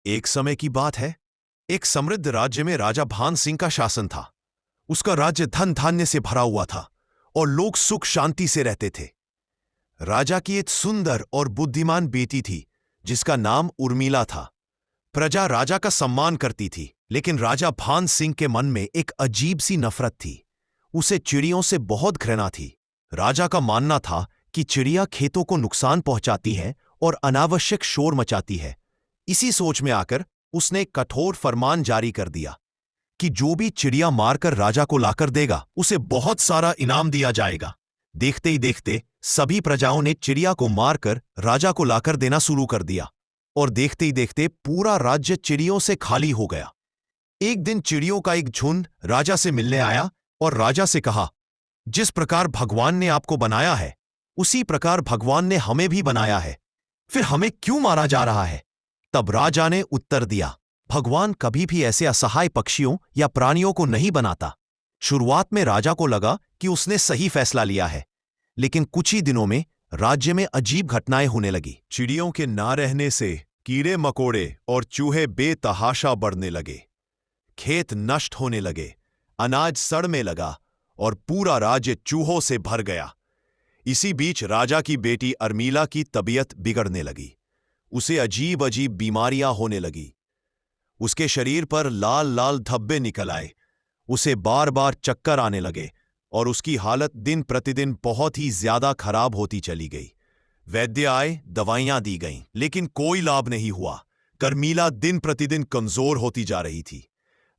एक समय की बात है। एक समृद्ध राज्य में राजा भान सिंह का शासन था। उसका राज्य धन धान्य से भरा हुआ था और लोग सुख शांति से रहते थे। राजा की एक सुंदर और बुद्धिमान बेटी थी जिसका नाम उर्मिला था। प्रजा राजा का सम्मान करती थी, लेकिन राजा भान सिंह के मन में एक अजीब सी नफरत थी। उसे चिड़ियों से बहुत घृणा थी। राजा का मानना था कि चिड़िया खेतों को नुकसान पहुंचाती है और अनावश्यक शोर मचाती है। इसी सोच में आकर उसने एक कठोर फरमान जारी कर दिया कि जो भी चिड़िया मारकर राजा को लाकर देगा उसे बहुत सारा इनाम दिया जाएगा। देखते ही देखते सभी प्रजाओं ने चिड़िया को मारकर राजा को लाकर देना शुरू कर दिया और देखते ही देखते पूरा राज्य चिड़ियों से खाली हो गया। एक दिन चिड़ियों का एक झुंड राजा से मिलने आया और राजा से कहा, जिस प्रकार भगवान ने आपको बनाया है उसी प्रकार भगवान ने हमें भी बनाया है, फिर हमें क्यों मारा जा रहा है? तब राजा ने उत्तर दिया, भगवान कभी भी ऐसे असहाय पक्षियों या प्राणियों को नहीं बनाता। शुरुआत में राजा को लगा कि उसने सही फैसला लिया है, लेकिन कुछ ही दिनों में राज्य में अजीब घटनाएं होने लगी। चिड़ियों के ना रहने से कीड़े मकोड़े और चूहे बेतहाशा बढ़ने लगे। खेत नष्ट होने लगे, अनाज सड़ने लगा और पूरा राज्य चूहों से भर गया। इसी बीच राजा की बेटी उर्मिला की तबीयत बिगड़ने लगी। उसे अजीब अजीब बीमारियां होने लगी। उसके शरीर पर लाल लाल धब्बे निकल आए। उसे बार बार चक्कर आने लगे और उसकी हालत दिन प्रतिदिन बहुत ही ज्यादा खराब होती चली गई। वैद्य आए, दवाइयां दी गईं, लेकिन कोई लाभ नहीं हुआ। उर्मिला दिन प्रतिदिन कमजोर होती जा रही थी।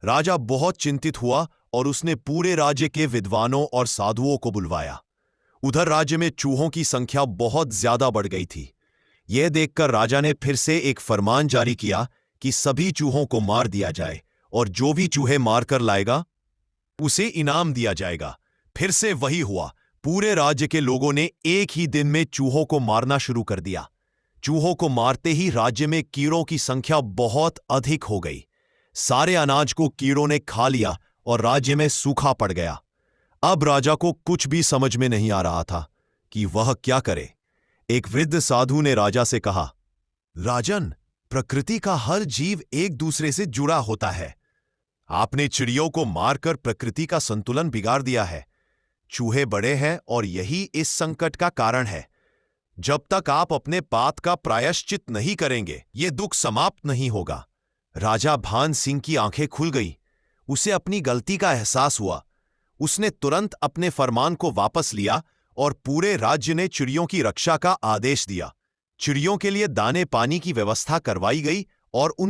राजा बहुत चिंतित हुआ और उसने पूरे राज्य के विद्वानों और साधुओं को बुलवाया। उधर राज्य में चूहों की संख्या बहुत ज्यादा बढ़ गई थी। यह देखकर राजा ने फिर से एक फरमान जारी किया कि सभी चूहों को मार दिया जाए और जो भी चूहे मारकर लाएगा उसे इनाम दिया जाएगा। फिर से वही हुआ। पूरे राज्य के लोगों ने एक ही दिन में चूहों को मारना शुरू कर दिया। चूहों को मारते ही राज्य में कीड़ों की संख्या बहुत अधिक हो गई। सारे अनाज को कीड़ों ने खा लिया और राज्य में सूखा पड़ गया। अब राजा को कुछ भी समझ में नहीं आ रहा था कि वह क्या करे। एक वृद्ध साधु ने राजा से कहा, राजन, प्रकृति का हर जीव एक दूसरे से जुड़ा होता है। आपने चिड़ियों को मारकर प्रकृति का संतुलन बिगाड़ दिया है। चूहे बड़े हैं और यही इस संकट का कारण है। जब तक आप अपने पाप का प्रायश्चित नहीं करेंगे, ये दुख समाप्त नहीं होगा। राजा भान सिंह की आंखें खुल गई। उसे अपनी गलती का एहसास हुआ। उसने तुरंत अपने फरमान को वापस लिया और पूरे राज्य ने चिड़ियों की रक्षा का आदेश दिया। चिड़ियों के लिए दाने पानी की व्यवस्था करवाई गई और उन